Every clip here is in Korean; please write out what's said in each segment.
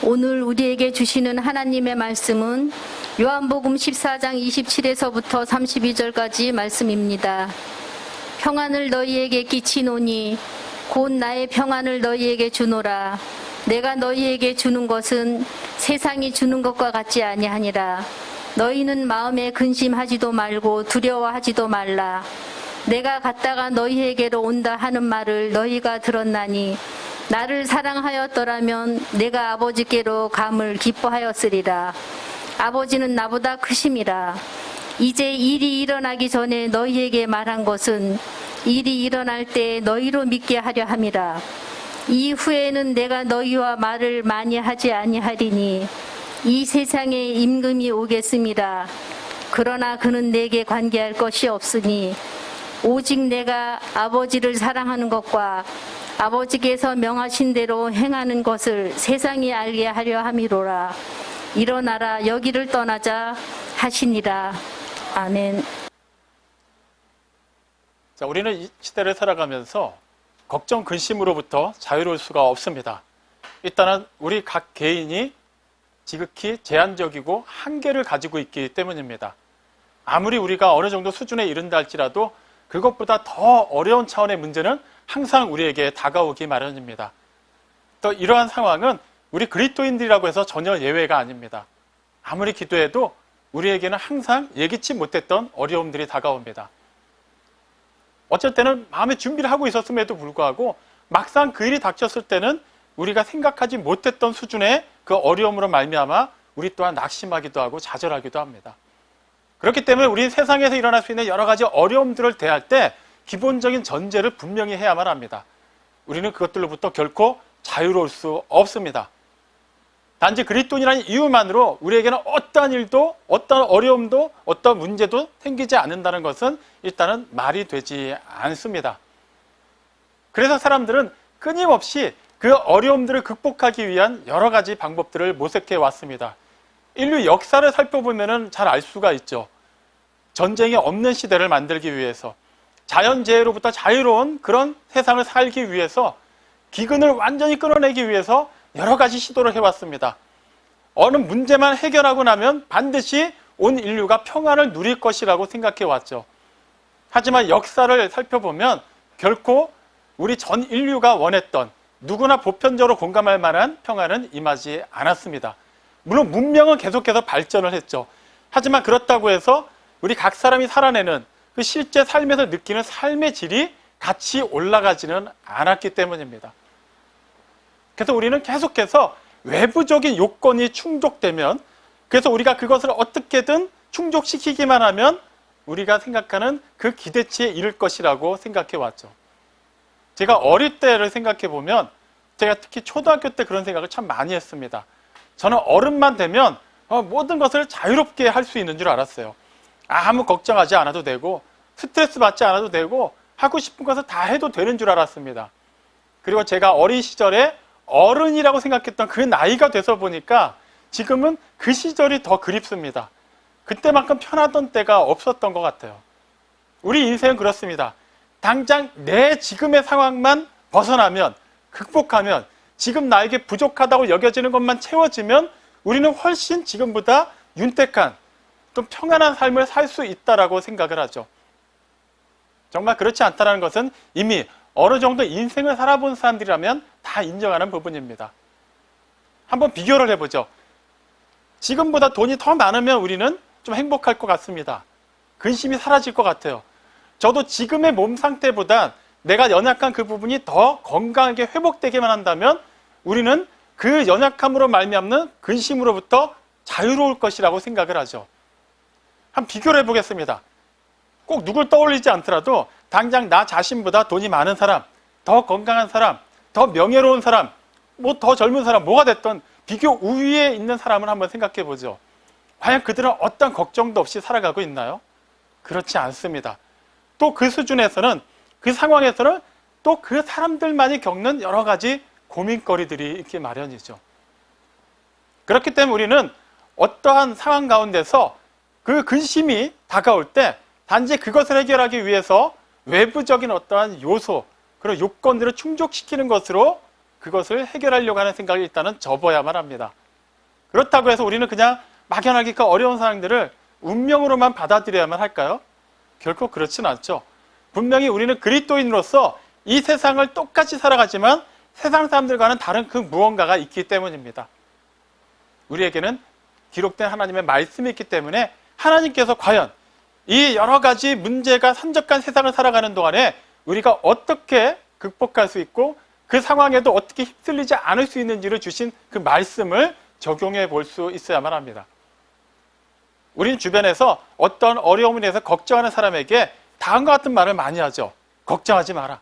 오늘 우리에게 주시는 하나님의 말씀은 요한복음 14장 27에서부터 32절까지 말씀입니다. 평안을 너희에게 끼치노니 곧 나의 평안을 너희에게 주노라. 내가 너희에게 주는 것은 세상이 주는 것과 같지 아니하니라. 너희는 마음에 근심하지도 말고 두려워하지도 말라. 내가 갔다가 너희에게로 온다 하는 말을 너희가 들었나니 나를 사랑하였더라면 내가 아버지께로 감을 기뻐하였으리라. 아버지는 나보다 크심이라. 이제 일이 일어나기 전에 너희에게 말한 것은 일이 일어날 때 너희로 믿게 하려 함이라. 이후에는 내가 너희와 말을 많이 하지 아니하리니 이 세상에 임금이 오겠습니다. 그러나 그는 내게 관계할 것이 없으니 오직 내가 아버지를 사랑하는 것과 아버지께서 명하신 대로 행하는 것을 세상이 알게 하려 함이로라. 일어나라 여기를 떠나자 하시니라. 아멘. 자, 우리는 이 시대를 살아가면서 걱정, 근심으로부터 자유로울 수가 없습니다. 일단은 우리 각 개인이 지극히 제한적이고 한계를 가지고 있기 때문입니다. 아무리 우리가 어느 정도 수준에 이른다 할지라도 그것보다 더 어려운 차원의 문제는 항상 우리에게 다가오기 마련입니다. 또 이러한 상황은 우리 그리스도인들이라고 해서 전혀 예외가 아닙니다. 아무리 기도해도 우리에게는 항상 예기치 못했던 어려움들이 다가옵니다. 어쩔 때는 마음의 준비를 하고 있었음에도 불구하고 막상 그 일이 닥쳤을 때는 우리가 생각하지 못했던 수준의 그 어려움으로 말미암아 우리 또한 낙심하기도 하고 좌절하기도 합니다. 그렇기 때문에 우리는 세상에서 일어날 수 있는 여러 가지 어려움들을 대할 때 기본적인 전제를 분명히 해야만 합니다. 우리는 그것들로부터 결코 자유로울 수 없습니다. 단지 그리스도인이라는 이유만으로 우리에게는 어떠한 일도, 어떠한 어려움도, 어떠한 문제도 생기지 않는다는 것은 일단은 말이 되지 않습니다. 그래서 사람들은 끊임없이 그 어려움들을 극복하기 위한 여러 가지 방법들을 모색해 왔습니다. 인류 역사를 살펴보면 잘 알 수가 있죠. 전쟁이 없는 시대를 만들기 위해서, 자연재해로부터 자유로운 그런 세상을 살기 위해서, 기근을 완전히 끊어내기 위해서 여러 가지 시도를 해왔습니다. 어느 문제만 해결하고 나면 반드시 온 인류가 평안을 누릴 것이라고 생각해왔죠. 하지만 역사를 살펴보면 결코 우리 전 인류가 원했던, 누구나 보편적으로 공감할 만한 평안은 임하지 않았습니다. 물론 문명은 계속해서 발전을 했죠. 하지만 그렇다고 해서 우리 각 사람이 살아내는 그 실제 삶에서 느끼는 삶의 질이 같이 올라가지는 않았기 때문입니다. 그래서 우리는 계속해서 외부적인 요건이 충족되면, 그래서 우리가 그것을 어떻게든 충족시키기만 하면 우리가 생각하는 그 기대치에 이를 것이라고 생각해 왔죠. 제가 어릴 때를 생각해 보면, 제가 특히 초등학교 때 그런 생각을 참 많이 했습니다. 저는 어른만 되면 모든 것을 자유롭게 할 수 있는 줄 알았어요. 아무 걱정하지 않아도 되고 스트레스 받지 않아도 되고 하고 싶은 것을 다 해도 되는 줄 알았습니다. 그리고 제가 어린 시절에 어른이라고 생각했던 그 나이가 돼서 보니까 지금은 그 시절이 더 그립습니다. 그때만큼 편하던 때가 없었던 것 같아요. 우리 인생은 그렇습니다. 당장 내 지금의 상황만 벗어나면, 극복하면, 지금 나에게 부족하다고 여겨지는 것만 채워지면 우리는 훨씬 지금보다 윤택한, 또 평안한 삶을 살 수 있다라고 생각을 하죠. 정말 그렇지 않다는 것은 이미 어느 정도 인생을 살아본 사람들이라면 다 인정하는 부분입니다. 한번 비교를 해보죠. 지금보다 돈이 더 많으면 우리는 좀 행복할 것 같습니다. 근심이 사라질 것 같아요. 저도 지금의 몸 상태보다 내가 연약한 그 부분이 더 건강하게 회복되기만 한다면 우리는 그 연약함으로 말미암는 근심으로부터 자유로울 것이라고 생각을 하죠. 한번 비교를 해보겠습니다. 꼭 누굴 떠올리지 않더라도 당장 나 자신보다 돈이 많은 사람, 더 건강한 사람, 더 명예로운 사람, 뭐 더 젊은 사람, 뭐가 됐던 비교 우위에 있는 사람을 한번 생각해 보죠. 과연 그들은 어떤 걱정도 없이 살아가고 있나요? 그렇지 않습니다. 또 그 수준에서는, 그 상황에서는 또 그 사람들만이 겪는 여러 가지 고민거리들이 있기 마련이죠. 그렇기 때문에 우리는 어떠한 상황 가운데서 그 근심이 다가올 때 단지 그것을 해결하기 위해서 외부적인 어떠한 요소, 그런 요건들을 충족시키는 것으로 그것을 해결하려고 하는 생각이 일단은 접어야만 합니다. 그렇다고 해서 우리는 그냥 막연하게 그 어려운 상황들을 운명으로만 받아들여야만 할까요? 결코 그렇진 않죠. 분명히 우리는 그리스도인으로서 이 세상을 똑같이 살아가지만 세상 사람들과는 다른 그 무언가가 있기 때문입니다. 우리에게는 기록된 하나님의 말씀이 있기 때문에 하나님께서 과연 이 여러 가지 문제가 산적한 세상을 살아가는 동안에 우리가 어떻게 극복할 수 있고 그 상황에도 어떻게 휩쓸리지 않을 수 있는지를 주신 그 말씀을 적용해 볼 수 있어야만 합니다. 우린 주변에서 어떤 어려움을 인해서 걱정하는 사람에게 다음과 같은 말을 많이 하죠. 걱정하지 마라.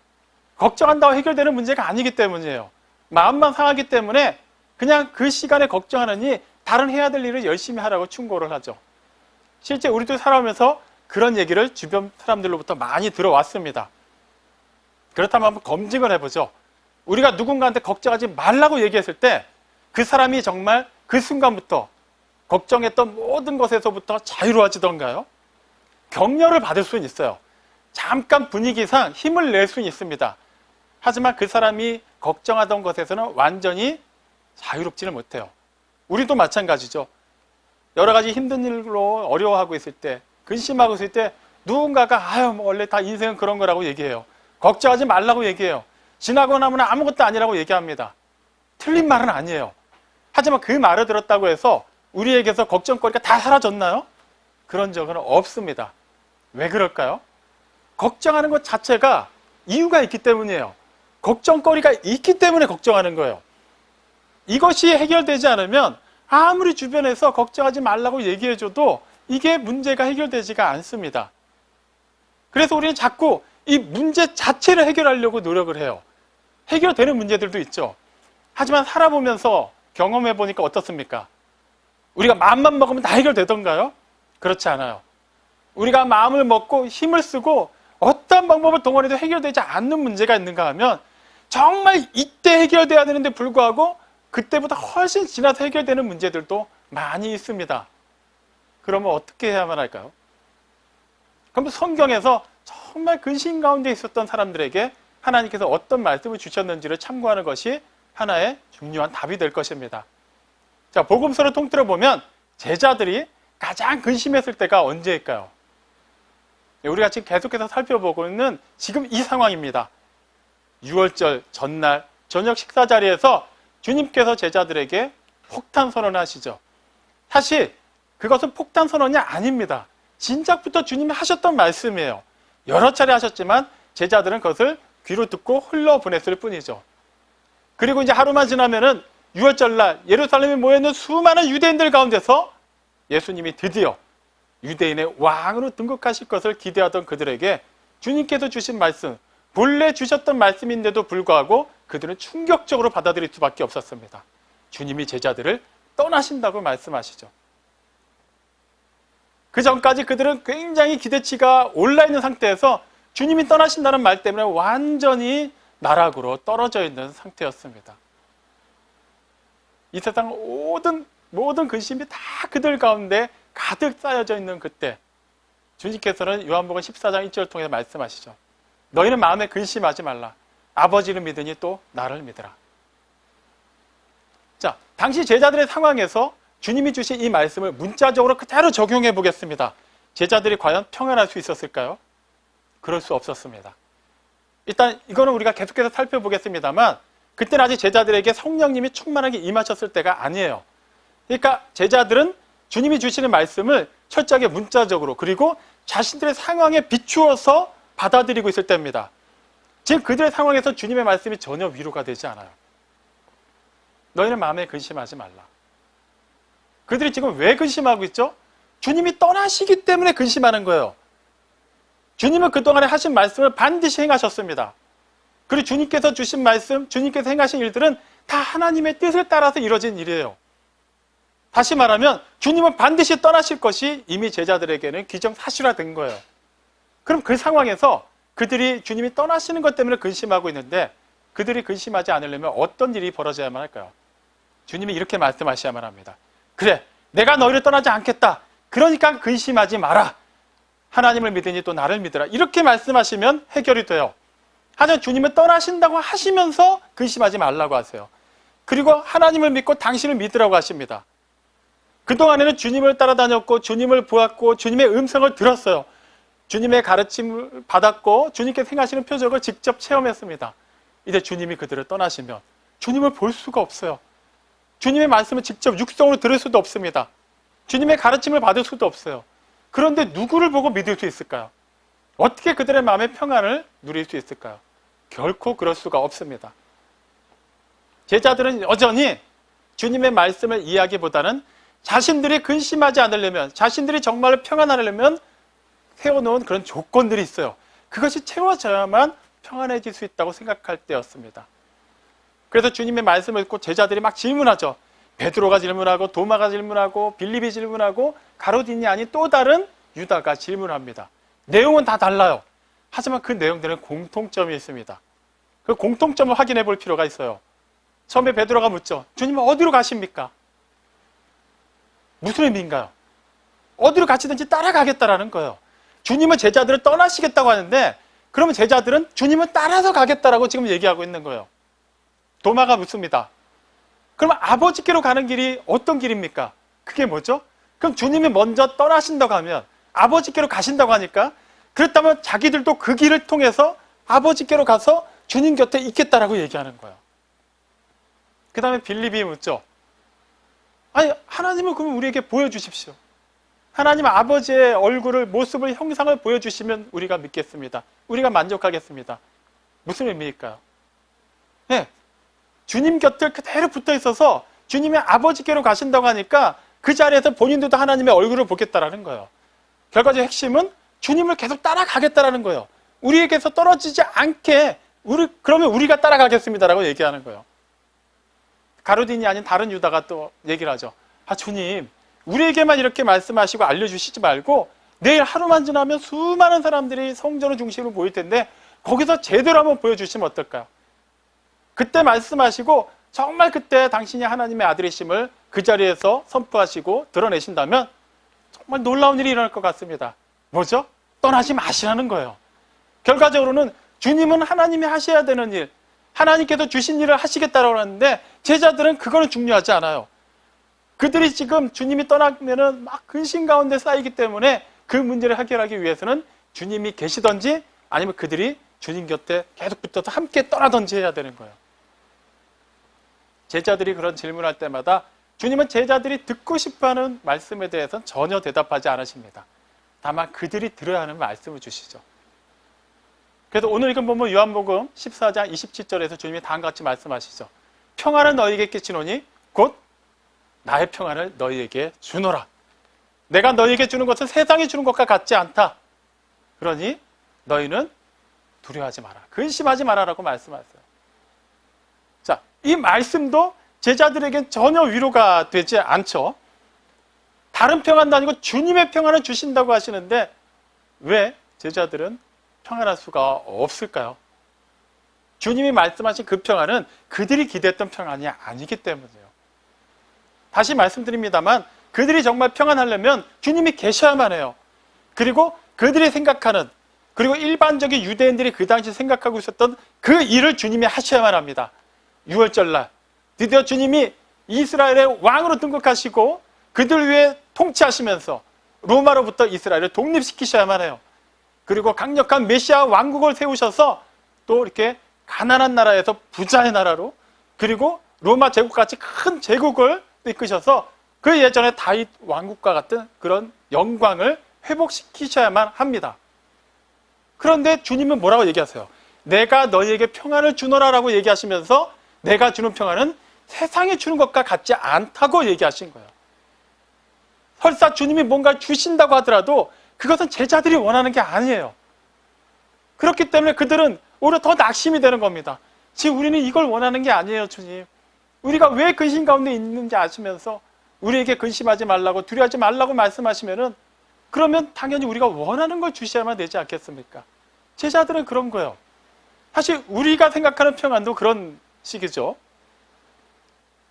걱정한다고 해결되는 문제가 아니기 때문이에요. 마음만 상하기 때문에 그냥 그 시간에 걱정하느니 다른 해야 될 일을 열심히 하라고 충고를 하죠. 실제 우리도 살아오면서 그런 얘기를 주변 사람들로부터 많이 들어왔습니다. 그렇다면 한번 검증을 해보죠. 우리가 누군가한테 걱정하지 말라고 얘기했을 때 그 사람이 정말 그 순간부터 걱정했던 모든 것에서부터 자유로워지던가요? 격려를 받을 수는 있어요. 잠깐 분위기상 힘을 낼 수는 있습니다. 하지만 그 사람이 걱정하던 것에서는 완전히 자유롭지는 못해요. 우리도 마찬가지죠. 여러 가지 힘든 일로 어려워하고 있을 때, 근심하고 있을 때 누군가가 아유 뭐 원래 다 인생은 그런 거라고 얘기해요. 걱정하지 말라고 얘기해요. 지나고 나면 아무것도 아니라고 얘기합니다. 틀린 말은 아니에요. 하지만 그 말을 들었다고 해서 우리에게서 걱정거리가 다 사라졌나요? 그런 적은 없습니다. 왜 그럴까요? 걱정하는 것 자체가 이유가 있기 때문이에요. 걱정거리가 있기 때문에 걱정하는 거예요. 이것이 해결되지 않으면 아무리 주변에서 걱정하지 말라고 얘기해줘도 이게 문제가 해결되지가 않습니다. 그래서 우리는 자꾸 이 문제 자체를 해결하려고 노력을 해요. 해결되는 문제들도 있죠. 하지만 살아보면서 경험해보니까 어떻습니까? 우리가 마음만 먹으면 다 해결되던가요? 그렇지 않아요. 우리가 마음을 먹고 힘을 쓰고 어떤 방법을 동원해도 해결되지 않는 문제가 있는가 하면 정말 이때 해결돼야 되는데 불구하고 그때보다 훨씬 지나서 해결되는 문제들도 많이 있습니다. 그러면 어떻게 해야만 할까요? 그럼 성경에서 정말 근심 가운데 있었던 사람들에게 하나님께서 어떤 말씀을 주셨는지를 참고하는 것이 하나의 중요한 답이 될 것입니다. 자, 복음서를 통틀어 보면 제자들이 가장 근심했을 때가 언제일까요? 우리가 지금 계속해서 살펴보고 있는 지금 이 상황입니다. 6월절 전날 저녁 식사 자리에서 주님께서 제자들에게 폭탄 선언을 하시죠. 사실 그것은 폭탄 선언이 아닙니다. 진작부터 주님이 하셨던 말씀이에요. 여러 차례 하셨지만 제자들은 그것을 귀로 듣고 흘러보냈을 뿐이죠. 그리고 이제 하루만 지나면은 6월절날 예루살렘에 모여있는 수많은 유대인들 가운데서 예수님이 드디어 유대인의 왕으로 등극하실 것을 기대하던 그들에게 주님께서 주신 말씀, 본래 주셨던 말씀인데도 불구하고 그들은 충격적으로 받아들일 수밖에 없었습니다. 주님이 제자들을 떠나신다고 말씀하시죠. 그 전까지 그들은 굉장히 기대치가 올라있는 상태에서 주님이 떠나신다는 말 때문에 완전히 나락으로 떨어져 있는 상태였습니다. 이 세상 모든 근심이 다 그들 가운데 가득 쌓여져 있는 그때 주님께서는 요한복음 14장 1절을 통해 말씀하시죠. 너희는 마음에 근심하지 말라. 아버지를 믿으니 또 나를 믿으라. 자, 당시 제자들의 상황에서 주님이 주신 이 말씀을 문자적으로 그대로 적용해 보겠습니다. 제자들이 과연 평안할 수 있었을까요? 그럴 수 없었습니다. 일단 이거는 우리가 계속해서 살펴보겠습니다만 그때는 아직 제자들에게 성령님이 충만하게 임하셨을 때가 아니에요. 그러니까 제자들은 주님이 주시는 말씀을 철저하게 문자적으로 그리고 자신들의 상황에 비추어서 받아들이고 있을 때입니다. 지금 그들의 상황에서 주님의 말씀이 전혀 위로가 되지 않아요. 너희는 마음에 근심하지 말라. 그들이 지금 왜 근심하고 있죠? 주님이 떠나시기 때문에 근심하는 거예요. 주님은 그동안에 하신 말씀을 반드시 행하셨습니다. 그리고 주님께서 주신 말씀, 주님께서 행하신 일들은 다 하나님의 뜻을 따라서 이루어진 일이에요. 다시 말하면 주님은 반드시 떠나실 것이 이미 제자들에게는 기정사실화된 거예요. 그럼 그 상황에서 그들이 주님이 떠나시는 것 때문에 근심하고 있는데 그들이 근심하지 않으려면 어떤 일이 벌어져야만 할까요? 주님이 이렇게 말씀하셔야만 합니다. 그래, 내가 너희를 떠나지 않겠다. 그러니까 근심하지 마라. 하나님을 믿으니 또 나를 믿으라. 이렇게 말씀하시면 해결이 돼요. 하지만 주님은 떠나신다고 하시면서 근심하지 말라고 하세요. 그리고 하나님을 믿고 당신을 믿으라고 하십니다. 그동안에는 주님을 따라다녔고 주님을 보았고 주님의 음성을 들었어요. 주님의 가르침을 받았고 주님께서 행하시는 표적을 직접 체험했습니다. 이제 주님이 그들을 떠나시면 주님을 볼 수가 없어요. 주님의 말씀을 직접 육성으로 들을 수도 없습니다. 주님의 가르침을 받을 수도 없어요. 그런데 누구를 보고 믿을 수 있을까요? 어떻게 그들의 마음의 평안을 누릴 수 있을까요? 결코 그럴 수가 없습니다. 제자들은 여전히 주님의 말씀을 이해하기보다는 자신들이 근심하지 않으려면, 자신들이 정말로 평안하려면 세워놓은 그런 조건들이 있어요. 그것이 채워져야만 평안해질 수 있다고 생각할 때였습니다. 그래서 주님의 말씀을 듣고 제자들이 막 질문하죠. 베드로가 질문하고 도마가 질문하고 빌립이 질문하고 가룟이 아닌 또 다른 유다가 질문합니다. 내용은 다 달라요. 하지만 그 내용들은 공통점이 있습니다. 그 공통점을 확인해 볼 필요가 있어요. 처음에 베드로가 묻죠. 주님은 어디로 가십니까? 무슨 의미인가요? 어디로 가시든지 따라가겠다라는 거예요. 주님은 제자들을 떠나시겠다고 하는데 그러면 제자들은 주님을 따라서 가겠다라고 지금 얘기하고 있는 거예요. 도마가 묻습니다. 그러면 아버지께로 가는 길이 어떤 길입니까? 그게 뭐죠? 그럼 주님이 먼저 떠나신다고 하면 아버지께로 가신다고 하니까 그렇다면 자기들도 그 길을 통해서 아버지께로 가서 주님 곁에 있겠다라고 얘기하는 거예요. 그 다음에 빌립이 묻죠. 아니, 하나님을 그러면 우리에게 보여주십시오. 하나님 아버지의 얼굴을, 모습을, 형상을 보여주시면 우리가 믿겠습니다. 우리가 만족하겠습니다. 무슨 의미일까요? 네, 주님 곁을 그대로 붙어 있어서 주님의 아버지께로 가신다고 하니까 그 자리에서 본인들도 하나님의 얼굴을 보겠다라는 거예요. 결과적 핵심은 주님을 계속 따라가겠다라는 거예요. 우리에게서 떨어지지 않게 그러면 우리가 따라가겠습니다라고 얘기하는 거예요. 가룟이 아닌 다른 유다가 또 얘기를 하죠. 아, 주님, 우리에게만 이렇게 말씀하시고 알려주시지 말고 내일 하루만 지나면 수많은 사람들이 성전을 중심으로 모일 텐데 거기서 제대로 한번 보여주시면 어떨까요? 그때 말씀하시고 정말 그때 당신이 하나님의 아들이심을 그 자리에서 선포하시고 드러내신다면 정말 놀라운 일이 일어날 것 같습니다. 뭐죠? 떠나지 마시라는 거예요. 결과적으로는 주님은 하나님이 하셔야 되는 일, 하나님께서 주신 일을 하시겠다라고 하는데 제자들은 그거는 중요하지 않아요. 그들이 지금 주님이 떠나면은 막 근심 가운데 쌓이기 때문에 그 문제를 해결하기 위해서는 주님이 계시던지 아니면 그들이 주님 곁에 계속 붙어서 함께 떠나던지 해야 되는 거예요. 제자들이 그런 질문할 때마다 주님은 제자들이 듣고 싶어하는 말씀에 대해서는 전혀 대답하지 않으십니다. 다만 그들이 들어야 하는 말씀을 주시죠. 그래서 오늘 이건 보면 요한복음 14장 27절에서 주님이 다음과 같이 말씀하시죠. 평안을 너희에게 끼치노니 곧 나의 평안을 너희에게 주노라. 내가 너희에게 주는 것은 세상이 주는 것과 같지 않다. 그러니 너희는 두려워하지 마라. 근심하지 마라라고 말씀하세요. 자, 이 말씀도 제자들에겐 전혀 위로가 되지 않죠. 다른 평안도 아니고 주님의 평안을 주신다고 하시는데 왜 제자들은 평안할 수가 없을까요? 주님이 말씀하신 그 평안은 그들이 기대했던 평안이 아니기 때문이에요. 다시 말씀드립니다만 그들이 정말 평안하려면 주님이 계셔야만 해요. 그리고 그들이 생각하는, 그리고 일반적인 유대인들이 그 당시 생각하고 있었던 그 일을 주님이 하셔야만 합니다. 6월절날 드디어 주님이 이스라엘의 왕으로 등극하시고 그들 위해 통치하시면서 로마로부터 이스라엘을 독립시키셔야만 해요. 그리고 강력한 메시아 왕국을 세우셔서 또 이렇게 가난한 나라에서 부자의 나라로, 그리고 로마 제국같이 큰 제국을 이끄셔서 그 예전에 다윗 왕국과 같은 그런 영광을 회복시키셔야만 합니다. 그런데 주님은 뭐라고 얘기하세요? 내가 너희에게 평안을 주노라라고 얘기하시면서 내가 주는 평안은 세상이 주는 것과 같지 않다고 얘기하신 거예요. 설사 주님이 뭔가 주신다고 하더라도 그것은 제자들이 원하는 게 아니에요. 그렇기 때문에 그들은 오히려 더 낙심이 되는 겁니다. 지금 우리는 이걸 원하는 게 아니에요, 주님. 우리가 왜 근심 가운데 있는지 아시면서 우리에게 근심하지 말라고, 두려워하지 말라고 말씀하시면은 그러면 당연히 우리가 원하는 걸 주셔야만 되지 않겠습니까? 제자들은 그런 거예요. 사실 우리가 생각하는 평안도 그런 식이죠.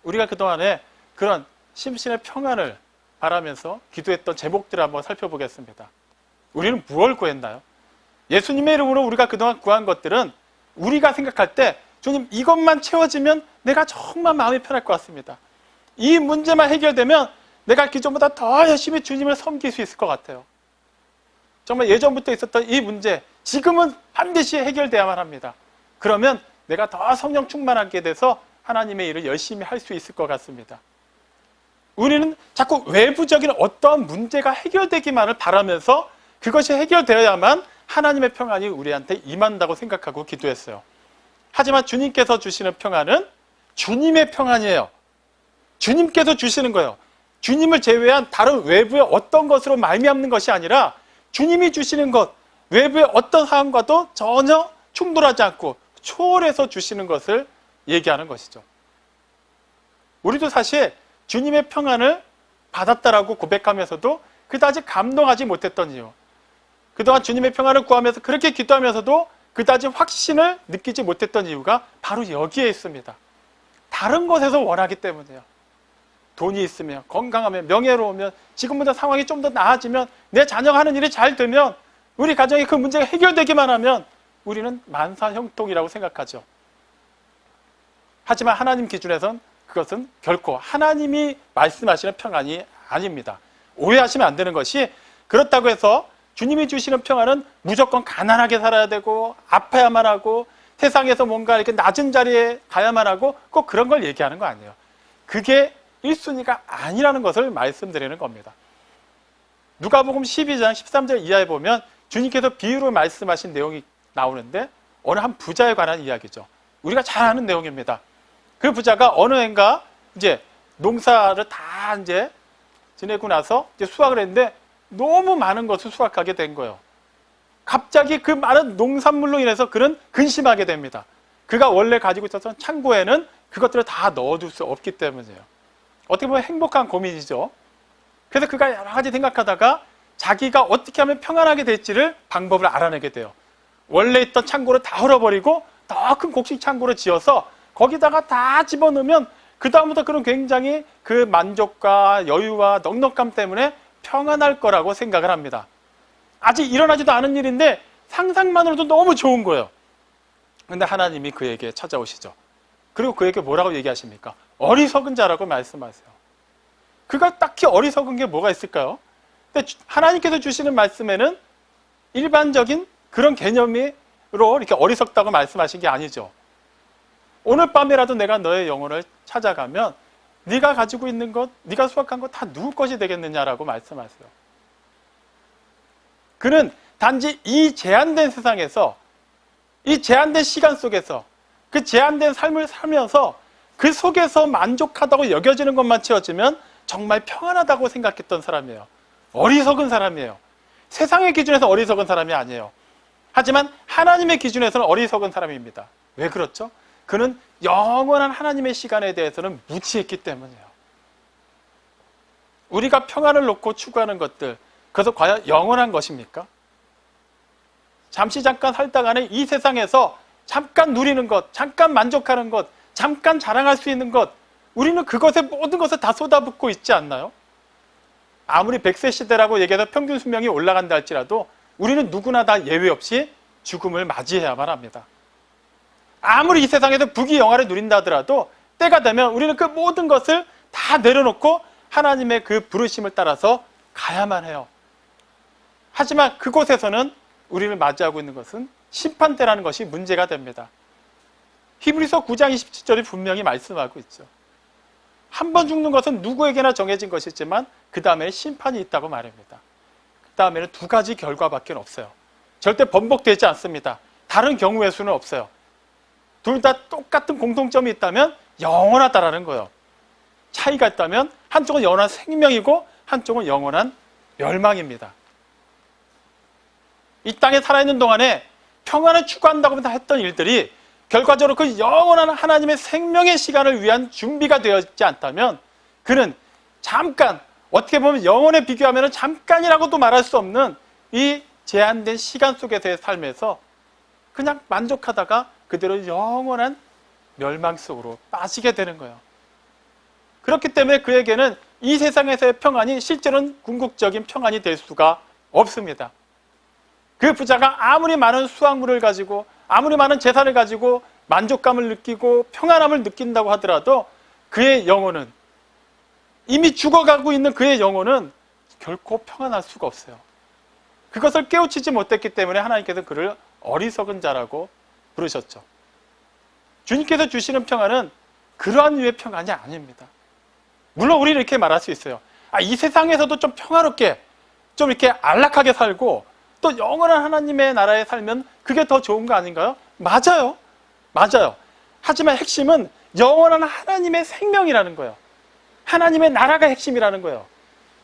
우리가 그동안에 그런 심신의 평안을 바라면서 기도했던 제목들을 한번 살펴보겠습니다. 우리는 무엇을 구했나요? 예수님의 이름으로 우리가 그동안 구한 것들은 우리가 생각할 때 주님 이것만 채워지면 내가 정말 마음이 편할 것 같습니다. 이 문제만 해결되면 내가 기존보다 더 열심히 주님을 섬길 수 있을 것 같아요. 정말 예전부터 있었던 이 문제, 지금은 반드시 해결돼야만 합니다. 그러면 내가 더 성령 충만하게 돼서 하나님의 일을 열심히 할 수 있을 것 같습니다. 우리는 자꾸 외부적인 어떠한 문제가 해결되기만을 바라면서 그것이 해결되어야만 하나님의 평안이 우리한테 임한다고 생각하고 기도했어요. 하지만 주님께서 주시는 평안은 주님의 평안이에요. 주님께서 주시는 거예요. 주님을 제외한 다른 외부의 어떤 것으로 말미암는 것이 아니라 주님이 주시는 것, 외부의 어떤 상황과도 전혀 충돌하지 않고 초월해서 주시는 것을 얘기하는 것이죠. 우리도 사실 주님의 평안을 받았다라고 고백하면서도 그다지 감동하지 못했던 이유, 그동안 주님의 평안을 구하면서 그렇게 기도하면서도 그다지 확신을 느끼지 못했던 이유가 바로 여기에 있습니다. 다른 것에서 원하기 때문이에요. 돈이 있으면, 건강하면, 명예로우면, 지금보다 상황이 좀 더 나아지면, 내 자녀가 하는 일이 잘 되면, 우리 가정에 그 문제가 해결되기만 하면 우리는 만사형통이라고 생각하죠. 하지만 하나님 기준에선 그것은 결코 하나님이 말씀하시는 평안이 아닙니다. 오해하시면 안 되는 것이, 그렇다고 해서 주님이 주시는 평안은 무조건 가난하게 살아야 되고 아파야만 하고 세상에서 뭔가 이렇게 낮은 자리에 가야만 하고 꼭 그런 걸 얘기하는 거 아니에요. 그게 1순위가 아니라는 것을 말씀드리는 겁니다. 누가복음 12장 13절 이하에 보면 주님께서 비유로 말씀하신 내용이 나오는데 어느 한 부자에 관한 이야기죠. 우리가 잘 아는 내용입니다. 그 부자가 어느 해인가 이제 농사를 다 이제 지내고 나서 이제 수확을 했는데 너무 많은 것을 수확하게 된 거예요. 갑자기 그 많은 농산물로 인해서 그는 근심하게 됩니다. 그가 원래 가지고 있었던 창고에는 그것들을 다 넣어둘 수 없기 때문이에요. 어떻게 보면 행복한 고민이죠. 그래서 그가 여러 가지 생각하다가 자기가 어떻게 하면 평안하게 될지를 방법을 알아내게 돼요. 원래 있던 창고를 다 헐어버리고 더 큰 곡식 창고를 지어서 거기다가 다 집어넣으면 그 다음부터 그런 굉장히 그 만족과 여유와 넉넉함 때문에 평안할 거라고 생각을 합니다. 아직 일어나지도 않은 일인데 상상만으로도 너무 좋은 거예요. 그런데 하나님이 그에게 찾아오시죠. 그리고 그에게 뭐라고 얘기하십니까? 어리석은 자라고 말씀하세요. 그가 딱히 어리석은 게 뭐가 있을까요? 근데 하나님께서 주시는 말씀에는 일반적인 그런 개념으로 이렇게 어리석다고 말씀하신 게 아니죠. 오늘 밤이라도 내가 너의 영혼을 찾아가면 네가 가지고 있는 것, 네가 수확한 것 다 누구 것이 되겠느냐라고 말씀하세요. 그는 단지 이 제한된 세상에서, 이 제한된 시간 속에서, 그 제한된 삶을 살면서 그 속에서 만족하다고 여겨지는 것만 채워지면 정말 평안하다고 생각했던 사람이에요. 어리석은 사람이에요. 세상의 기준에서 어리석은 사람이 아니에요. 하지만 하나님의 기준에서는 어리석은 사람입니다. 왜 그렇죠? 그는 영원한 하나님의 시간에 대해서는 무지했기 때문이에요. 우리가 평안을 놓고 추구하는 것들, 그것은 과연 영원한 것입니까? 잠시 잠깐 살다가는 이 세상에서 잠깐 누리는 것, 잠깐 만족하는 것, 잠깐 자랑할 수 있는 것, 우리는 그것에 모든 것을 다 쏟아붓고 있지 않나요? 아무리 100세 시대라고 얘기해서 평균 수명이 올라간다 할지라도 우리는 누구나 다 예외 없이 죽음을 맞이해야만 합니다. 아무리 이 세상에서 부귀영화를 누린다 하더라도 때가 되면 우리는 그 모든 것을 다 내려놓고 하나님의 그 부르심을 따라서 가야만 해요. 하지만 그곳에서는 우리를 맞이하고 있는 것은 심판대라는 것이 문제가 됩니다. 히브리서 9장 27절이 분명히 말씀하고 있죠. 한 번 죽는 것은 누구에게나 정해진 것이지만 그 다음에 심판이 있다고 말합니다. 그 다음에는 두 가지 결과밖에 없어요. 절대 번복되지 않습니다. 다른 경우의 수는 없어요. 둘 다 똑같은 공통점이 있다면 영원하다라는 거예요. 차이가 있다면 한쪽은 영원한 생명이고 한쪽은 영원한 멸망입니다. 이 땅에 살아있는 동안에 평안을 추구한다고 했던 일들이 결과적으로 그 영원한 하나님의 생명의 시간을 위한 준비가 되어있지 않다면 그는 잠깐, 어떻게 보면 영혼에 비교하면 잠깐이라고도 말할 수 없는 이 제한된 시간 속에서의 삶에서 그냥 만족하다가 그대로 영원한 멸망 속으로 빠지게 되는 거예요. 그렇기 때문에 그에게는 이 세상에서의 평안이 실제로는 궁극적인 평안이 될 수가 없습니다. 그 부자가 아무리 많은 수확물을 가지고 아무리 많은 재산을 가지고 만족감을 느끼고 평안함을 느낀다고 하더라도 그의 영혼은, 이미 죽어가고 있는 그의 영혼은 결코 평안할 수가 없어요. 그것을 깨우치지 못했기 때문에 하나님께서 그를 어리석은 자라고 부르셨죠. 주님께서 주시는 평안은 그러한 류의 평안이 아닙니다. 물론 우리는 이렇게 말할 수 있어요. 이 세상에서도 좀 평화롭게, 좀 이렇게 안락하게 살고 또 영원한 하나님의 나라에 살면 그게 더 좋은 거 아닌가요? 맞아요. 맞아요. 하지만 핵심은 영원한 하나님의 생명이라는 거예요. 하나님의 나라가 핵심이라는 거예요.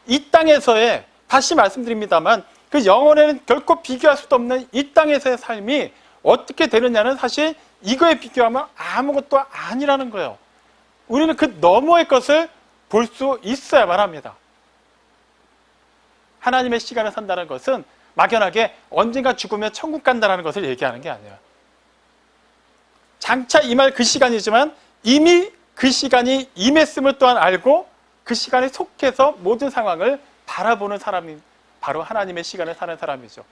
이 땅에서의, 다시 말씀드립니다만, 그 영원에는 결코 비교할 수도 없는 이 땅에서의 삶이 어떻게 되느냐는 사실 이거에 비교하면 아무것도 아니라는 거예요. 우리는 그 너머의 것을 볼 수 있어야만 합니다. 하나님의 시간을 산다는 것은 막연하게 언젠가 죽으면 천국 간다는 것을 얘기하는 게 아니에요. 장차 임할 그 시간이지만 이미 그 시간이 임했음을 또한 알고 그 시간에 속해서 모든 상황을 바라보는 사람이 바로 하나님의 시간을 사는 사람이죠.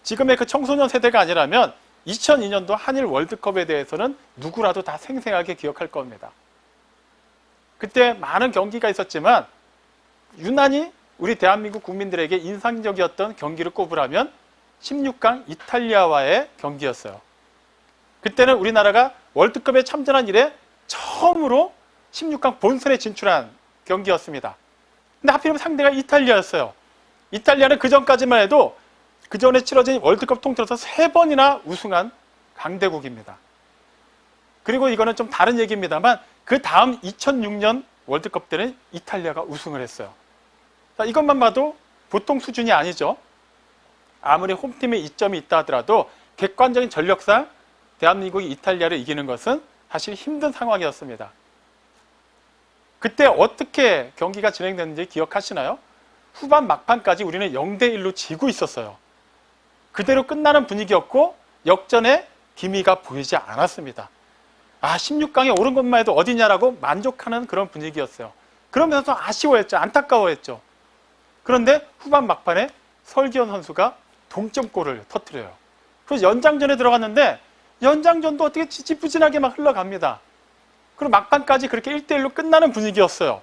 지금의 그 청소년 세대가 아니라면 2002년도 한일 월드컵에 대해서는 누구라도 다 생생하게 기억할 겁니다. 그때 많은 경기가 있었지만 유난히 우리 대한민국 국민들에게 인상적이었던 경기를 꼽으라면 16강 이탈리아와의 경기였어요. 그때는 우리나라가 월드컵에 참전한 이래 처음으로 16강 본선에 진출한 경기였습니다. 근데 하필이면 상대가 이탈리아였어요. 이탈리아는 그 전까지만 해도 그 전에 치러진 월드컵 통틀어서 3번이나 우승한 강대국입니다. 그리고 이거는 좀 다른 얘기입니다만 그 다음 2006년 월드컵 때는 이탈리아가 우승을 했어요. 자, 이것만 봐도 보통 수준이 아니죠. 아무리 홈팀에 이점이 있다 하더라도 객관적인 전력상 대한민국이 이탈리아를 이기는 것은 사실 힘든 상황이었습니다. 그때 어떻게 경기가 진행됐는지 기억하시나요? 후반 막판까지 우리는 0대1로 지고 있었어요. 그대로 끝나는 분위기였고 역전의 기미가 보이지 않았습니다. 16강에 오른 것만 해도 어디냐라고 만족하는 그런 분위기였어요. 그러면서 아쉬워했죠. 안타까워했죠. 그런데 후반 막판에 설기현 선수가 동점골을 터뜨려요. 그래서 연장전에 들어갔는데 연장전도 어떻게 지지부진하게 막 흘러갑니다. 그리고 막판까지 그렇게 1대1로 끝나는 분위기였어요.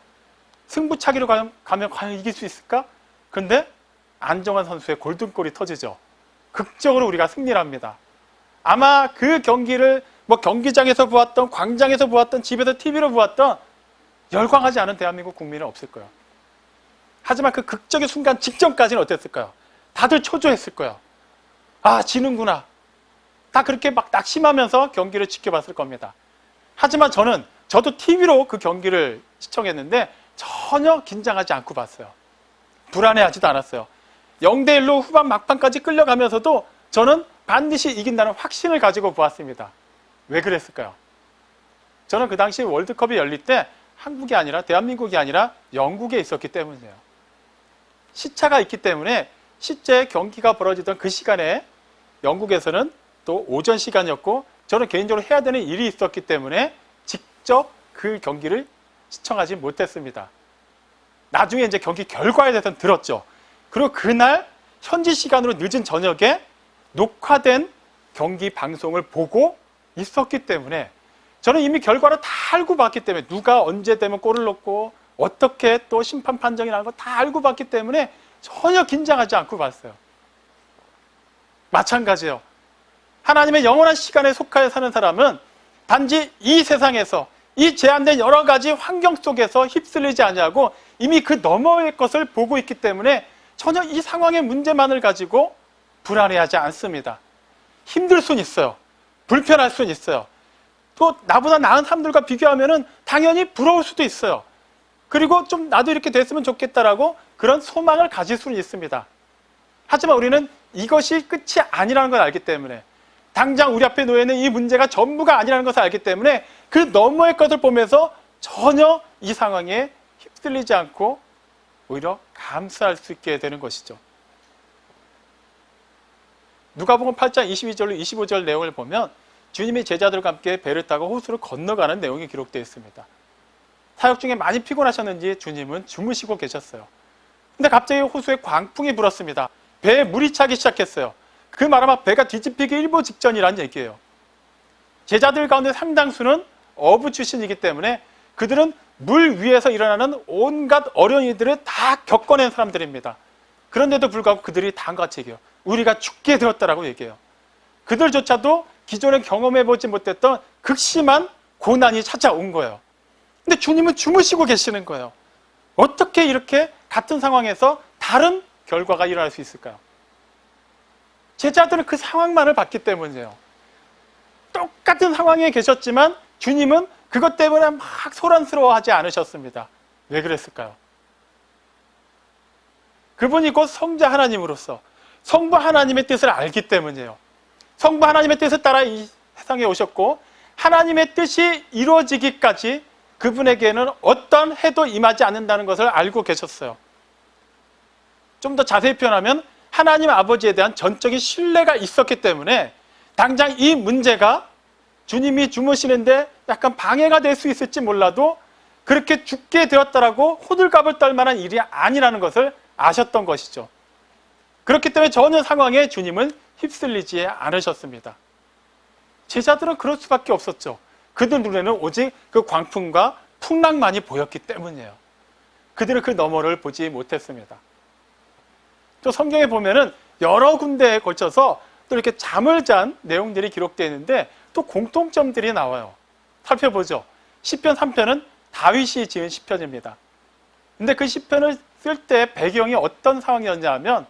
승부차기로 가면 과연 이길 수 있을까? 그런데 안정환 선수의 골든골이 터지죠. 극적으로 우리가 승리를 합니다. 아마 그 경기를 경기장에서 보았던, 광장에서 보았던, 집에서 TV로 보았던 열광하지 않은 대한민국 국민은 없을 거예요. 하지만 그 극적의 순간 직전까지는 어땠을까요? 다들 초조했을 거예요. 지는구나. 다 그렇게 막 낙심하면서 경기를 지켜봤을 겁니다. 하지만 저도 TV로 그 경기를 시청했는데 전혀 긴장하지 않고 봤어요. 불안해하지도 않았어요. 0대1로 후반 막판까지 끌려가면서도 저는 반드시 이긴다는 확신을 가지고 보았습니다. 왜 그랬을까요? 저는 그 당시 월드컵이 열릴 때 한국이 아니라 대한민국이 아니라 영국에 있었기 때문이에요. 시차가 있기 때문에 실제 경기가 벌어지던 그 시간에 영국에서는 또 오전 시간이었고 저는 개인적으로 해야 되는 일이 있었기 때문에 직접 그 경기를 시청하지 못했습니다. 나중에 이제 경기 결과에 대해서는 들었죠. 그리고 그날 현지 시간으로 늦은 저녁에 녹화된 경기 방송을 보고 있었기 때문에 저는 이미 결과를 다 알고 봤기 때문에 누가 언제 되면 골을 넣고 어떻게 또 심판 판정이 나는 거 다 알고 봤기 때문에 전혀 긴장하지 않고 봤어요. 마찬가지예요. 하나님의 영원한 시간에 속하여 사는 사람은 단지 이 세상에서 이 제한된 여러 가지 환경 속에서 휩쓸리지 아니하고 이미 그 너머의 것을 보고 있기 때문에 전혀 이 상황의 문제만을 가지고 불안해하지 않습니다. 힘들 수는 있어요. 불편할 수는 있어요. 또 나보다 나은 사람들과 비교하면은 당연히 부러울 수도 있어요. 그리고 좀 나도 이렇게 됐으면 좋겠다라고 그런 소망을 가질 수는 있습니다. 하지만 우리는 이것이 끝이 아니라는 걸 알기 때문에 당장 우리 앞에 놓여있는 이 문제가 전부가 아니라는 것을 알기 때문에 그 너머의 것을 보면서 전혀 이 상황에 휩쓸리지 않고 오히려 감사할 수 있게 되는 것이죠. 누가복음 8장 22절로 25절 내용을 보면 주님이 제자들과 함께 배를 타고 호수를 건너가는 내용이 기록되어 있습니다. 사역 중에 많이 피곤하셨는지 주님은 주무시고 계셨어요. 근데 갑자기 호수에 광풍이 불었습니다. 배에 물이 차기 시작했어요. 그 말아마 배가 뒤집히기 일보 직전이란 얘기예요. 제자들 가운데 상당수는 어부 출신이기 때문에 그들은 물 위에서 일어나는 온갖 어려운 일들을 다 겪어낸 사람들입니다. 그런데도 불구하고 그들이 다 한 것 같이 얘기해요. 우리가 죽게 되었다라고 얘기해요. 그들조차도 기존에 경험해보지 못했던 극심한 고난이 찾아온 거예요. 근데 주님은 주무시고 계시는 거예요. 어떻게 이렇게 같은 상황에서 다른 결과가 일어날 수 있을까요? 제자들은 그 상황만을 봤기 때문이에요. 똑같은 상황에 계셨지만 주님은 그것 때문에 막 소란스러워하지 않으셨습니다. 왜 그랬을까요? 그분이 곧 성자 하나님으로서 성부 하나님의 뜻을 알기 때문이에요. 성부 하나님의 뜻을 따라 이 세상에 오셨고 하나님의 뜻이 이루어지기까지 그분에게는 어떤 해도 임하지 않는다는 것을 알고 계셨어요. 좀 더 자세히 표현하면 하나님 아버지에 대한 전적인 신뢰가 있었기 때문에 당장 이 문제가 주님이 주무시는데 약간 방해가 될 수 있을지 몰라도 그렇게 죽게 되었다라고 호들갑을 떨 만한 일이 아니라는 것을 아셨던 것이죠. 그렇기 때문에 전혀 상황에 주님은 휩쓸리지 않으셨습니다. 제자들은 그럴 수밖에 없었죠. 그들 눈에는 오직 그 광풍과 풍랑만이 보였기 때문이에요. 그들은 그 너머를 보지 못했습니다. 또 성경에 보면은 여러 군데에 걸쳐서 또 이렇게 잠을 잔 내용들이 기록되어 있는데 또 공통점들이 나와요. 살펴보죠. 시편 3편은 다윗이 지은 시편입니다. 근데 그 시편을 쓸 때 배경이 어떤 상황이었냐 하면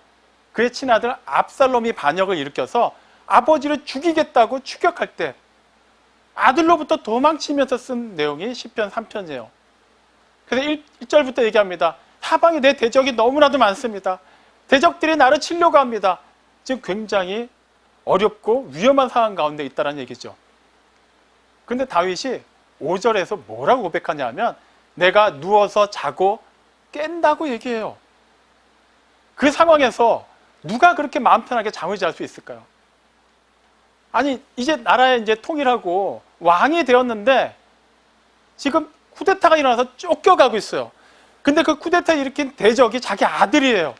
그의 친아들 압살롬이 반역을 일으켜서 아버지를 죽이겠다고 추격할 때 아들로부터 도망치면서 쓴 내용이 시편 3편이에요. 그래서 1절부터 얘기합니다. 사방에 내 대적이 너무나도 많습니다. 대적들이 나를 치려고 합니다. 지금 굉장히 어렵고 위험한 상황 가운데 있다는 얘기죠. 근데 다윗이 5절에서 뭐라고 고백하냐 하면 내가 누워서 자고 깬다고 얘기해요. 그 상황에서 누가 그렇게 마음 편하게 잠을 잘 수 있을까요? 아니 이제 나라에 이제 통일하고 왕이 되었는데 지금 쿠데타가 일어나서 쫓겨가고 있어요. 근데 그 쿠데타 일으킨 대적이 자기 아들이에요.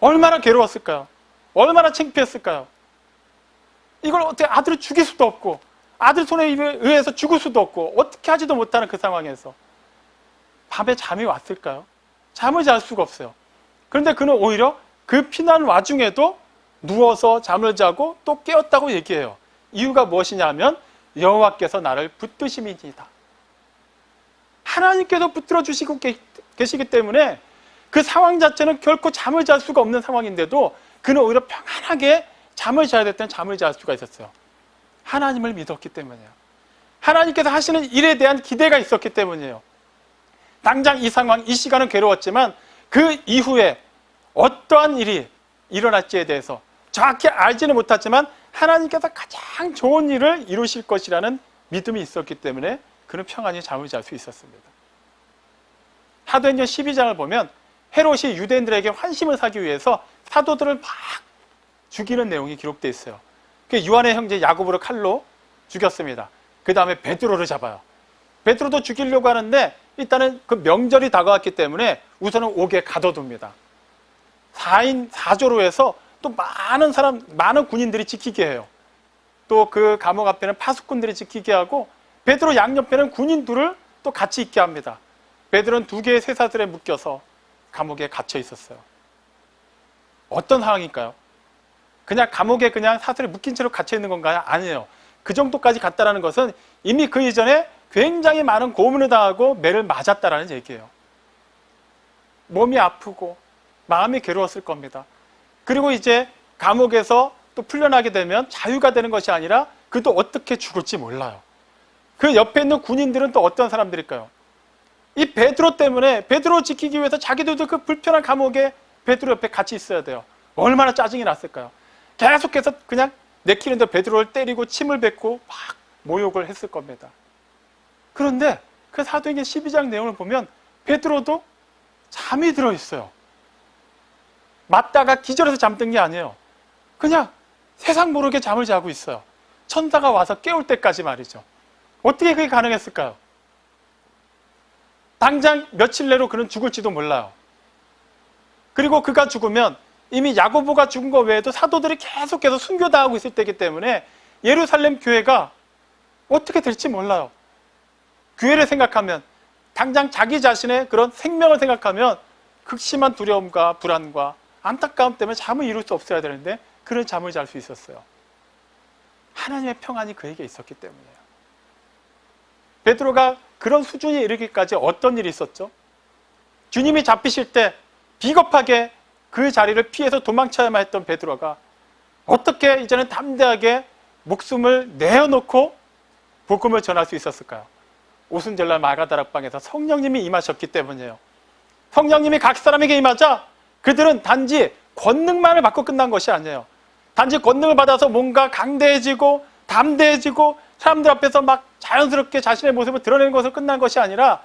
얼마나 괴로웠을까요? 얼마나 창피했을까요? 이걸 어떻게 아들을 죽일 수도 없고 아들 손에 의해서 죽을 수도 없고 어떻게 하지도 못하는 그 상황에서 밤에 잠이 왔을까요? 잠을 잘 수가 없어요. 그런데 그는 오히려 그 피난 와중에도 누워서 잠을 자고 또 깨었다고 얘기해요. 이유가 무엇이냐 하면 여호와께서 나를 붙드심이니이다. 하나님께서 붙들어 주시고 계시기 때문에 그 상황 자체는 결코 잠을 잘 수가 없는 상황인데도 그는 오히려 평안하게 잠을 자야 될 때는 잠을 잘 수가 있었어요. 하나님을 믿었기 때문이에요. 하나님께서 하시는 일에 대한 기대가 있었기 때문이에요. 당장 이 상황, 이 시간은 괴로웠지만 그 이후에 어떠한 일이 일어날지에 대해서 정확히 알지는 못하지만 하나님께서 가장 좋은 일을 이루실 것이라는 믿음이 있었기 때문에 그는 평안히 잠을 잘 수 있었습니다. 사도행전 12장을 보면 헤롯이 유대인들에게 환심을 사기 위해서 사도들을 막 죽이는 내용이 기록되어 있어요. 요한의 형제 야고보를 칼로 죽였습니다. 그 다음에 베드로를 잡아요. 베드로도 죽이려고 하는데 일단은 그 명절이 다가왔기 때문에 우선은 옥에 가둬둡니다. 4인 4조로 해서 또 많은 군인들이 지키게 해요. 또 그 감옥 앞에는 파수꾼들이 지키게 하고 베드로 양옆에는 군인 둘을 또 같이 있게 합니다. 베드로는 2개의 쇠사슬에 묶여서 감옥에 갇혀 있었어요. 어떤 상황일까요? 그냥 감옥에 그냥 사슬에 묶인 채로 갇혀 있는 건가요? 아니에요. 그 정도까지 갔다는 것은 이미 그 이전에 굉장히 많은 고문을 당하고 매를 맞았다라는 얘기예요. 몸이 아프고 마음이 괴로웠을 겁니다. 그리고 이제 감옥에서 또 풀려나게 되면 자유가 되는 것이 아니라 그도 어떻게 죽을지 몰라요. 그 옆에 있는 군인들은 또 어떤 사람들일까요? 이 베드로 때문에 베드로 지키기 위해서 자기들도 그 불편한 감옥에 베드로 옆에 같이 있어야 돼요. 얼마나 짜증이 났을까요? 계속해서 그냥 내키는 대로 베드로를 때리고 침을 뱉고 막 모욕을 했을 겁니다. 그런데 그 사도행전 12장 내용을 보면 베드로도 잠이 들어 있어요. 맞다가 기절해서 잠든 게 아니에요. 그냥 세상 모르게 잠을 자고 있어요. 천사가 와서 깨울 때까지 말이죠. 어떻게 그게 가능했을까요? 당장 며칠 내로 그는 죽을지도 몰라요. 그리고 그가 죽으면 이미 야고보가 죽은 것 외에도 사도들이 계속해서 순교당하고 있을 때이기 때문에 예루살렘 교회가 어떻게 될지 몰라요. 교회를 생각하면, 당장 자기 자신의 그런 생명을 생각하면 극심한 두려움과 불안과 안타까움 때문에 잠을 이룰 수 없어야 되는데 그런 잠을 잘 수 있었어요. 하나님의 평안이 그에게 있었기 때문이에요. 베드로가 그런 수준에 이르기까지 어떤 일이 있었죠? 주님이 잡히실 때 비겁하게 그 자리를 피해서 도망쳐야만 했던 베드로가 어떻게 이제는 담대하게 목숨을 내어놓고 복음을 전할 수 있었을까요? 오순절날 마가다락방에서 성령님이 임하셨기 때문이에요. 성령님이 각 사람에게 임하자 그들은 단지 권능만을 받고 끝난 것이 아니에요. 단지 권능을 받아서 뭔가 강대해지고 담대해지고 사람들 앞에서 막 자연스럽게 자신의 모습을 드러내는 것으로 끝난 것이 아니라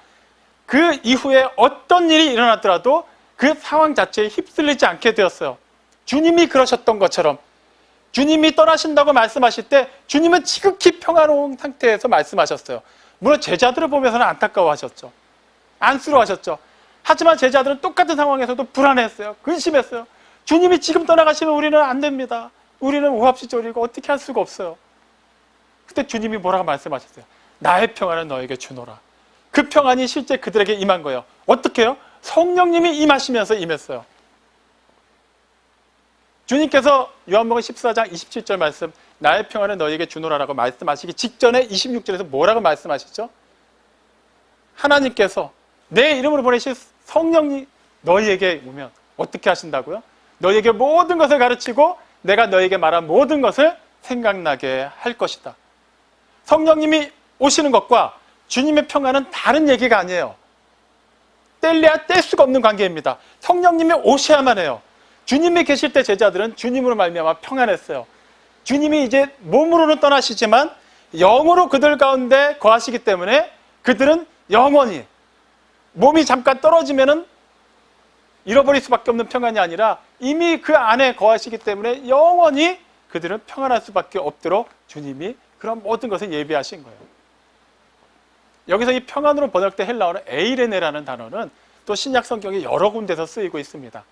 그 이후에 어떤 일이 일어났더라도 그 상황 자체에 휩쓸리지 않게 되었어요. 주님이 그러셨던 것처럼 주님이 떠나신다고 말씀하실 때 주님은 지극히 평화로운 상태에서 말씀하셨어요. 물론 제자들을 보면서는 안타까워하셨죠. 안쓰러워하셨죠. 하지만 제자들은 똑같은 상황에서도 불안했어요. 근심했어요. 주님이 지금 떠나가시면 우리는 안 됩니다. 우리는 오합지졸이고 어떻게 할 수가 없어요. 그때 주님이 뭐라고 말씀하셨어요? 나의 평안을 너에게 주노라. 그 평안이 실제 그들에게 임한 거예요. 어떻게 해요? 성령님이 임하시면서 임했어요. 주님께서 요한복음 14장 27절 말씀, 나의 평안을 너에게 주노라라고 말씀하시기 직전에 26절에서 뭐라고 말씀하시죠? 하나님께서 내 이름으로 보내신 성령이 너희에게 오면 어떻게 하신다고요? 너희에게 모든 것을 가르치고 내가 너희에게 말한 모든 것을 생각나게 할 것이다. 성령님이 오시는 것과 주님의 평안은 다른 얘기가 아니에요. 뗄래야 뗄 수가 없는 관계입니다. 성령님이 오셔야만 해요. 주님이 계실 때 제자들은 주님으로 말미암아 평안했어요. 주님이 이제 몸으로는 떠나시지만 영으로 그들 가운데 거하시기 때문에 그들은 영원히 몸이 잠깐 떨어지면은 잃어버릴 수밖에 없는 평안이 아니라 이미 그 안에 거하시기 때문에 영원히 그들은 평안할 수밖에 없도록 주님이 그런 모든 것을 예비하신 거예요. 여기서 이 평안으로 번역된 헬라어는 에이레네라는 단어는 또 신약 성경에 여러 군데서 쓰이고 있습니다.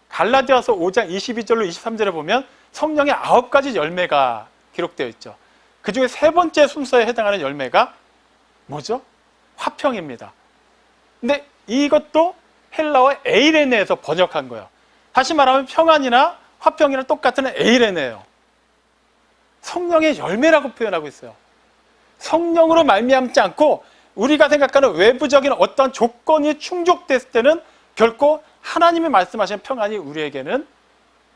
갈라디아서 5장 22절로 23절에 보면 성령의 9가지 열매가 기록되어 있죠. 그 중에 세 번째 순서에 해당하는 열매가 뭐죠? 화평입니다. 근데 이것도 헬라어 에이레네에서 번역한 거예요. 다시 말하면 평안이나 화평이나 똑같은 에이레네예요. 성령의 열매라고 표현하고 있어요. 성령으로 말미암지 않고 우리가 생각하는 외부적인 어떤 조건이 충족됐을 때는 결코 하나님이 말씀하신 평안이 우리에게는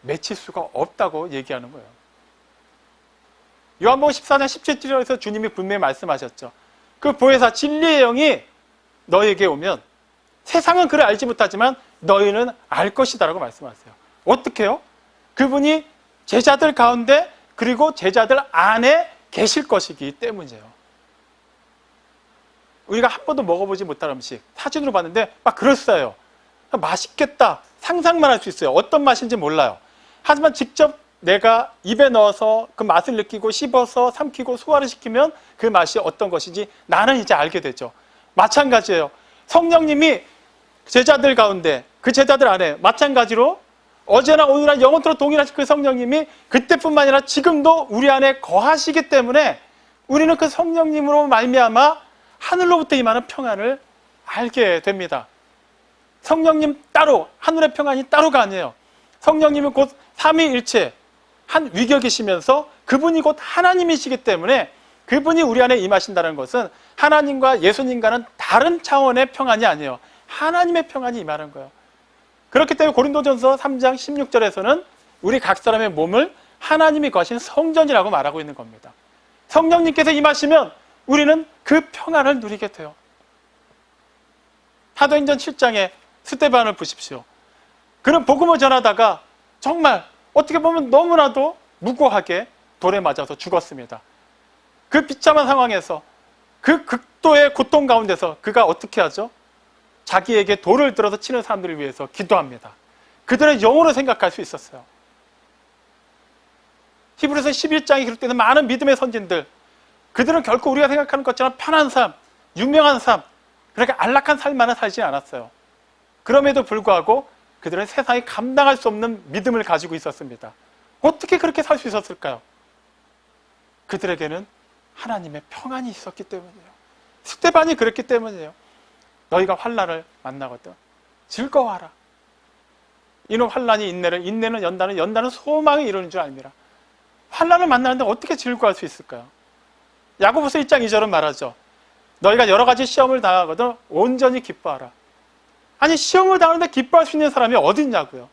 맺힐 수가 없다고 얘기하는 거예요. 요한복음 14장 17절에서 주님이 분명히 말씀하셨죠. 그 보혜사 진리의 영이 너에게 오면 세상은 그를 알지 못하지만 너희는 알 것이다 라고 말씀하세요. 어떻게 해요? 그분이 제자들 가운데 그리고 제자들 안에 계실 것이기 때문이에요. 우리가 한 번도 먹어보지 못한 음식 사진으로 봤는데 막 그럴싸해요. 맛있겠다 상상만 할 수 있어요. 어떤 맛인지 몰라요. 하지만 직접 내가 입에 넣어서 그 맛을 느끼고 씹어서 삼키고 소화를 시키면 그 맛이 어떤 것인지 나는 이제 알게 되죠. 마찬가지예요. 성령님이 제자들 가운데 그 제자들 안에 마찬가지로 어제나 오늘나 영원토록 동일하신 그 성령님이 그때뿐만 아니라 지금도 우리 안에 거하시기 때문에 우리는 그 성령님으로 말미암아 하늘로부터 임하는 평안을 알게 됩니다. 성령님 따로, 하늘의 평안이 따로가 아니에요. 성령님은 곧 삼위일체 한 위격이시면서 그분이 곧 하나님이시기 때문에 그분이 우리 안에 임하신다는 것은 하나님과 예수님과는 다른 차원의 평안이 아니에요. 하나님의 평안이 임하는 거예요. 그렇기 때문에 고린도전서 3장 16절에서는 우리 각 사람의 몸을 하나님이 거하신 성전이라고 말하고 있는 겁니다. 성령님께서 임하시면 우리는 그 평안을 누리게 돼요. 사도행전 7장에 스데반을 보십시오. 그는 복음을 전하다가 정말 어떻게 보면 너무나도 무고하게 돌에 맞아서 죽었습니다. 그 비참한 상황에서 그 극도의 고통 가운데서 그가 어떻게 하죠? 자기에게 돌을 들어서 치는 사람들을 위해서 기도합니다. 그들의 영혼을 생각할 수 있었어요. 히브리서 11장에 기록되는 많은 믿음의 선진들, 그들은 결코 우리가 생각하는 것처럼 편한 삶, 유명한 삶, 그렇게 안락한 삶만은 살지 않았어요. 그럼에도 불구하고 그들은 세상이 감당할 수 없는 믿음을 가지고 있었습니다. 어떻게 그렇게 살 수 있었을까요? 그들에게는 하나님의 평안이 있었기 때문이에요. 스데반이 그랬기 때문이에요. 너희가 환난을 만나거든 즐거워하라. 이는 환난이 인내를, 인내는 연단을, 연단은 소망을 이루는 줄 알미라. 환난을 만나는데 어떻게 즐거워할 수 있을까요? 야고보서 1장 2절은 말하죠. 너희가 여러 가지 시험을 당하거든 온전히 기뻐하라. 아니, 시험을 당하는데 기뻐할 수 있는 사람이 어디 있냐고요.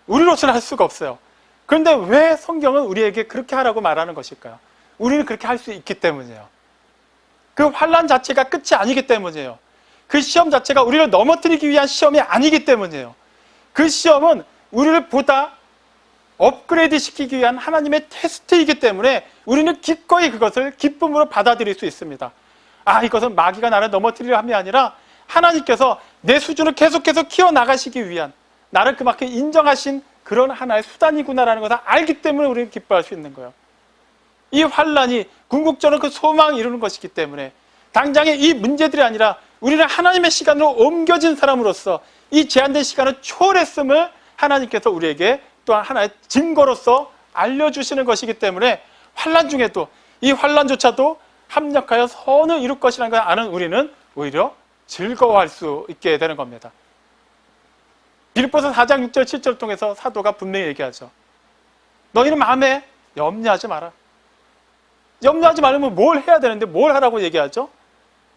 우리로서는 할 수가 없어요. 그런데 왜 성경은 우리에게 그렇게 하라고 말하는 것일까요? 우리는 그렇게 할 수 있기 때문이에요. 그 환난 자체가 끝이 아니기 때문이에요. 그 시험 자체가 우리를 넘어뜨리기 위한 시험이 아니기 때문이에요. 그 시험은 우리를 보다 업그레이드 시키기 위한 하나님의 테스트이기 때문에 우리는 기꺼이 그것을 기쁨으로 받아들일 수 있습니다. 아, 이것은 마귀가 나를 넘어뜨리려 함이 아니라 하나님께서 내 수준을 계속해서 키워나가시기 위한, 나를 그만큼 인정하신 그런 하나의 수단이구나라는 것을 알기 때문에 우리는 기뻐할 수 있는 거예요. 이 환난이 궁극적으로 그 소망을 이루는 것이기 때문에 당장의 이 문제들이 아니라 우리는 하나님의 시간으로 옮겨진 사람으로서 이 제한된 시간을 초월했음을 하나님께서 우리에게 또한 하나의 증거로서 알려주시는 것이기 때문에 환난 중에도 이 환난조차도 합력하여 선을 이룰 것이라는 걸 아는 우리는 오히려 즐거워할 수 있게 되는 겁니다. 빌립보서 4장 6절 7절을 통해서 사도가 분명히 얘기하죠. 너희는 마음에 염려하지 마라. 염려하지 말으면 뭘 해야 되는데 뭘 하라고 얘기하죠?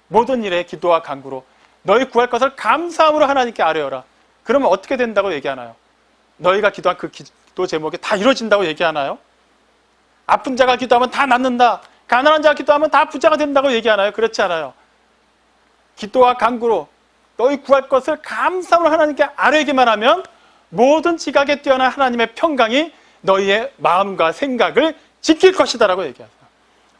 모든 일에 기도와 간구로 너희 구할 것을 감사함으로 하나님께 아뢰어라. 그러면 어떻게 된다고 얘기하나요? 너희가 기도한 그 기도 제목이 다 이루어진다고 얘기하나요? 아픈 자가 기도하면 다 낫는다. 가난한 자가 기도하면 다 부자가 된다고 얘기하나요? 그렇지 않아요. 기도와 간구로 너희 구할 것을 감사함으로 하나님께 아뢰기만 하면 모든 지각에 뛰어난 하나님의 평강이 너희의 마음과 생각을 지킬 것이다라고 얘기하세요.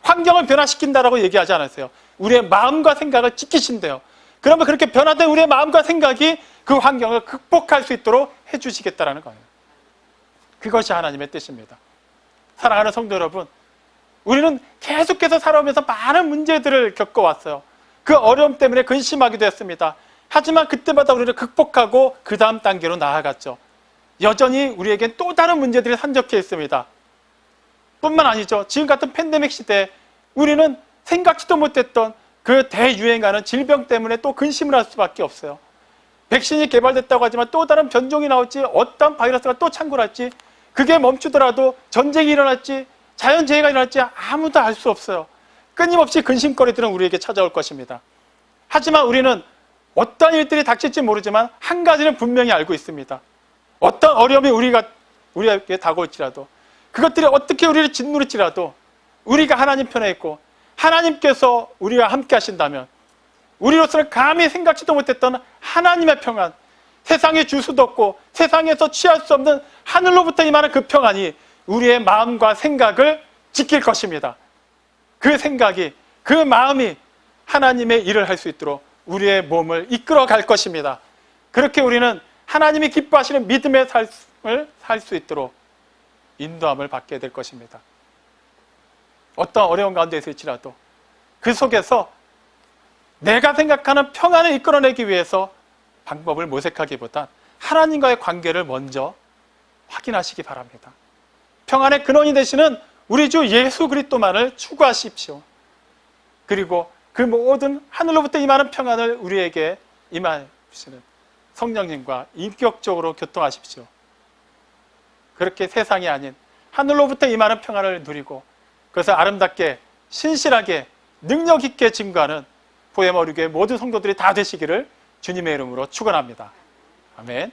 환경을 변화시킨다라고 얘기하지 않았어요. 우리의 마음과 생각을 지키신대요. 그러면 그렇게 변화된 우리의 마음과 생각이 그 환경을 극복할 수 있도록 해주시겠다라는 거예요. 그것이 하나님의 뜻입니다. 사랑하는 성도 여러분, 우리는 계속해서 살아오면서 많은 문제들을 겪어왔어요. 그 어려움 때문에 근심하기도 했습니다. 하지만 그때마다 우리를 극복하고 그 다음 단계로 나아갔죠. 여전히 우리에겐 또 다른 문제들이 산적해 있습니다. 뿐만 아니죠. 지금 같은 팬데믹 시대에 우리는 생각지도 못했던 그 대유행하는 질병 때문에 또 근심을 할 수밖에 없어요. 백신이 개발됐다고 하지만 또 다른 변종이 나올지, 어떤 바이러스가 또 창궐할지, 그게 멈추더라도 전쟁이 일어날지, 자연재해가 일어날지 아무도 알 수 없어요. 끊임없이 근심거리들은 우리에게 찾아올 것입니다. 하지만 우리는 어떤 일들이 닥칠지 모르지만 한 가지는 분명히 알고 있습니다. 어떤 어려움이 우리에게 다가올지라도, 그것들이 어떻게 우리를 짓누를지라도 우리가 하나님 편에 있고 하나님께서 우리와 함께 하신다면 우리로서는 감히 생각지도 못했던 하나님의 평안, 세상에 줄 수도 없고 세상에서 취할 수 없는 하늘로부터 임하는 그 평안이 우리의 마음과 생각을 지킬 것입니다. 그 생각이, 그 마음이 하나님의 일을 할 수 있도록 우리의 몸을 이끌어 갈 것입니다. 그렇게 우리는 하나님이 기뻐하시는 믿음의 삶을 살 수 있도록 인도함을 받게 될 것입니다. 어떤 어려운 가운데 있을지라도 그 속에서 내가 생각하는 평안을 이끌어내기 위해서 방법을 모색하기보단 하나님과의 관계를 먼저 확인하시기 바랍니다. 평안의 근원이 되시는 우리 주 예수 그리스도만을 추구하십시오. 그리고 그 모든 하늘로부터 임하는 평안을 우리에게 임하시는 성령님과 인격적으로 교통하십시오. 그렇게 세상이 아닌 하늘로부터 임하는 평안을 누리고 그것을 아름답게 신실하게 능력 있게 증거하는 포에마 우리 교회 모든 성도들이 다 되시기를 주님의 이름으로 축원합니다. 아멘.